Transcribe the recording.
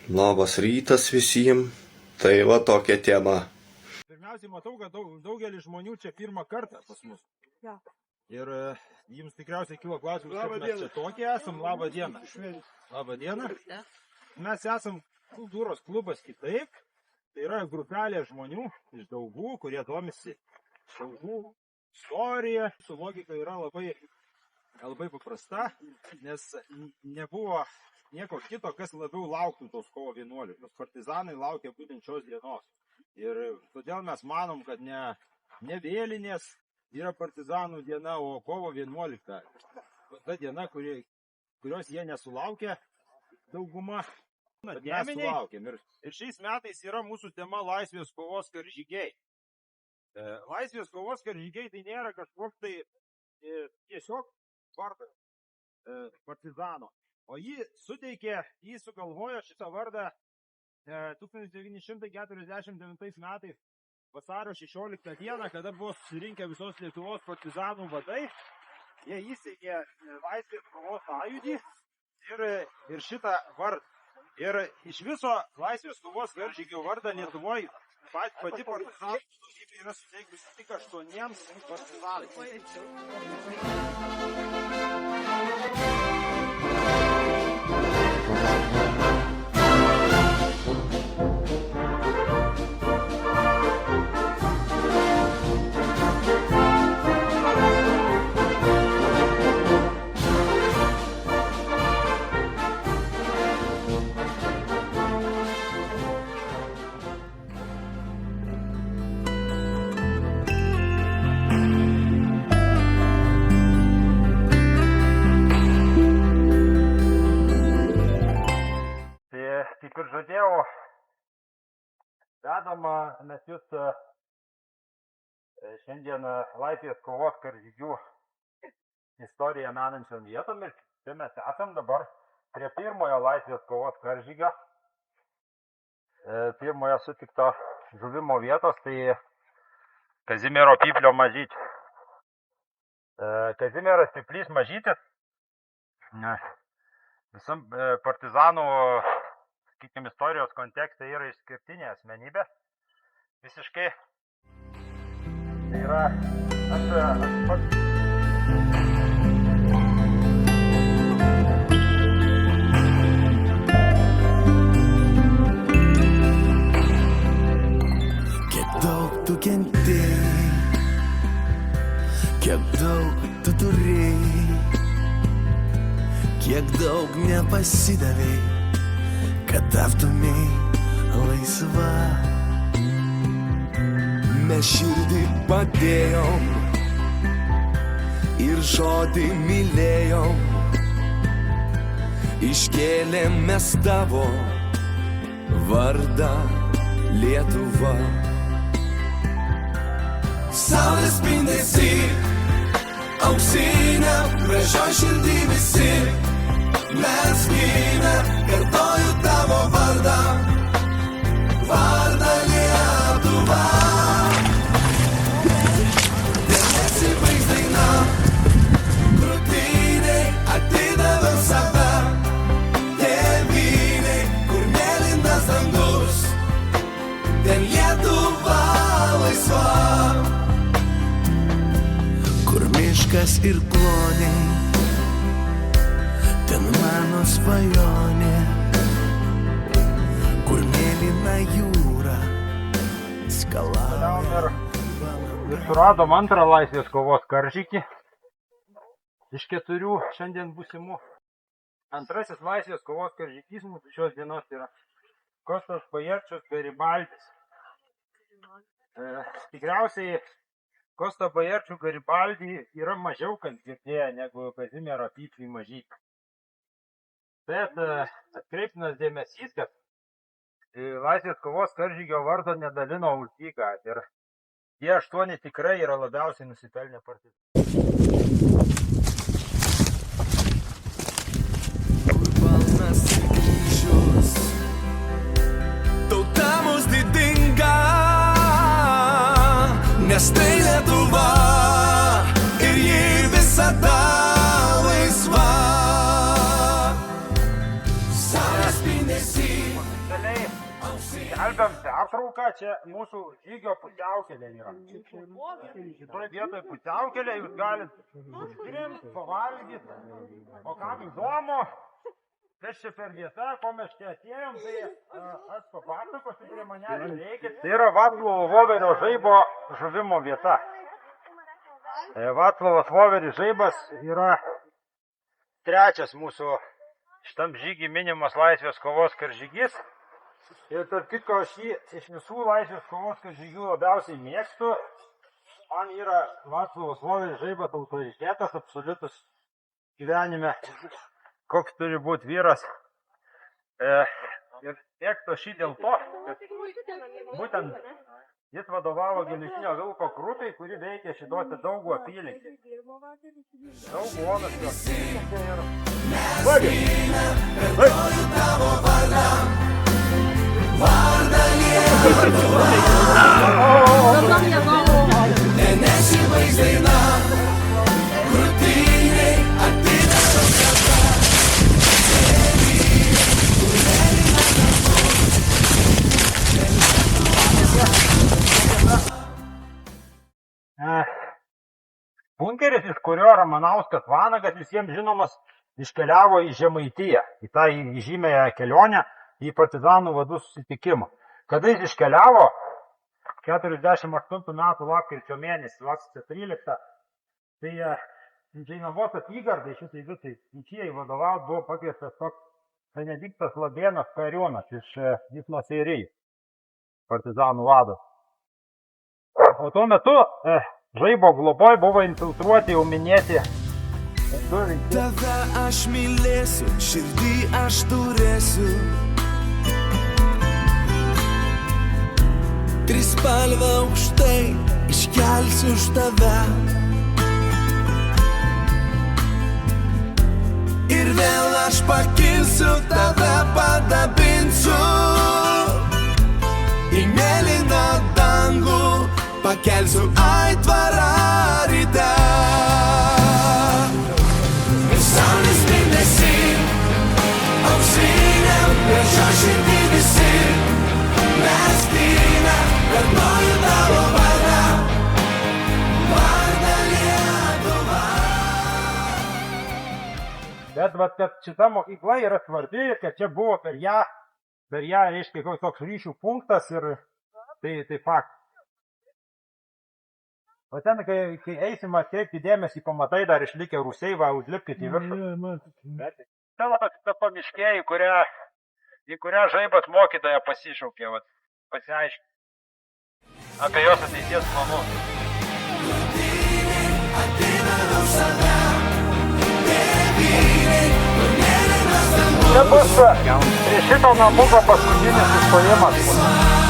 Labas rytas visiems. Tai va tokia tema. Pirmiausiai matau, kad daugelis žmonių čia pirmą kartą pas mus. Ja. Ir jums tikriausiai kilo klausimas, kad mes čia tokie esam. Labą dieną. Labą dieną. Mes esam kultūros klubas Kitaip. Tai yra grupelė žmonių iš Daugų, kurie domisi Daugų istorija. Su logika yra labai paprasta, nes nebuvo nieko kito, kas labiau lauktų tos kovo 11. Partizanai laukia būtent šios dienos. Ir todėl mes manom, kad ne vėlinės yra partizanų diena, o kovo 11. Ta diena, kurios jie nesulaukia dauguma. Mes sulaukėm. Ir šiais metais yra mūsų tema Laisvės kovos karžygiai. Laisvės kovos karžygiai tai nėra kažkoks tai tiesiog vardas partizano. O jį sugalvojo šitą vardą 1949 metais vasario 16 dieną, kada buvo susirinkę visos Lietuvos partizanų vadai. Jie įsteigė Laisvės kovos sąjūdį ir šitą vardą. Ir iš viso Laisvės kovos karžygių vardą Lietuvoje pati partizanų yra suteikusi tik 8 partizanais. Kaip ir žadėjau, vedama mes jūs šiandien Laisvės kovos karžygių istoriją menančiom vietom. Ir čia mes esam dabar prie pirmojo Laisvės kovos karžygio. Pirmojo sutikto žuvimo vietos, tai Kazimiero Pyplio Mažytis. Kazimieras Pyplys Mažytis visam partizanų istorijos kontekste yra išskirtinė asmenybė. Visiškai. Tai yra aš pats. Kiek daug tu kentėjai, kiek daug tu turėjai, kiek daug nepasidavėjai, kad taptumei laisva. Mes širdį padėjom ir žodį mylėjom, iškėlėm mes tavo vardą Lietuva. Saulės spindesy, auksinė, gražioj širdį visi mes gimę, kartoju tavo vardą, vardą Lietuva. Ir nesibaigs daina, krūtiniai atidaviau save, tėvynei, kur mėlynas dangus, ten Lietuva laisva. Kur miškas ir kloniai, ten mano svajonė, kur mėlyna jūra skalauja. Ir suradom antrą Laisvės kovos karžygį iš 4 šiandien būsimų. Antrasis Laisvės kovos karžygys mūsų šios dienos yra Kostas Bajerčius Garibaldis. Tikriausiai Kostą Bajerčių Garibaldį yra mažiau kas girdėję negu Kazimiero Pyplį Mažytį. Bet atkreiptinas dėmesys, kad Laisvės kovos karžygio vardo nedalino už dyką. Ir tie 8 tikrai yra labiausiai nusipelnę partizanai. Kur balnas kryžius, tauta mus didinga, nes tai Lietuva ir ji visada laisva. Saulės spindesy, Skelbiam pertrauką, čia mūsų žygio pusiaukelė yra. Šitoje vietoje pusiaukelė, jūs galite užtrimti, pavalgyti. O kam įdomu, kas čia per vieta, ko mes čia atėjom, tai aš papasakosiu prie manęs reikia. Tai yra Vaclovo Voverio žaibo žuvimo vieta. Vaclovas Voveris žaibas yra trečias mūsų šitam žygį minimas laisvės kovos karžygys. Ir tarp kitko aš jį iš visų laisvės kovos karžygių labiausiai mėgstu. Man yra Vaclovas Voveris žaibas autoritetas absoliutus gyvenime, koks turi būti vyras. Ir mėgstu šį dėl to, kad būtent jis vadovavo Geležinio vilko grupei, kuri veikia šitose Daugų apylinkėse. Daugų onas jo apylinkė ir... Bunkeris, iš kurio Ramanauskas Vanagas visiems žinomas, iškeliavo į Žemaitiją, į tą žymėją kelionę, į partizanų vadų susitikimą. Kada jis iškeliavo, 48 metų lapkričio mėnesį, lapkričio 13, tai Žeinavos apygardai šitai visai Vyčijai vadovaut buvo pakviestas toks Benediktas Labėnas kariūnas iš Dysnos Seirijos, partizanų vadas. O tuo metu žaibo globoj buvo infiltruoti jau minėti du veikėjai. Tave aš mylėsiu, širdį aš turėsiu. Trispalvę aukštai iškelsiu už tave. Ir vėl aš pakilsiu, tave padabinsiu. Į mėlyną dangų pakelsiu aitvarą ryte. Ir saulės spindesį auksiniam gražia širdį visi. Mes gryna, kad noriu tavo vardą, vardą Lietuva. Bet kad šita mokykla yra svarbi, kad čia buvo per ją, reiškia, koks toks ryšių punktas ir tai fakt. O ten, kai eisim atkreipti dėmesį, pamatai dar išlikę rūsiai, va, užlipkit į viršų. Čia ta pamiškė, į kurią žaibas mokytoja pasišaukė, va, pasiaiškė apie jos ateities planus. Čia bus prie šito namuko paskutinis sustojimas.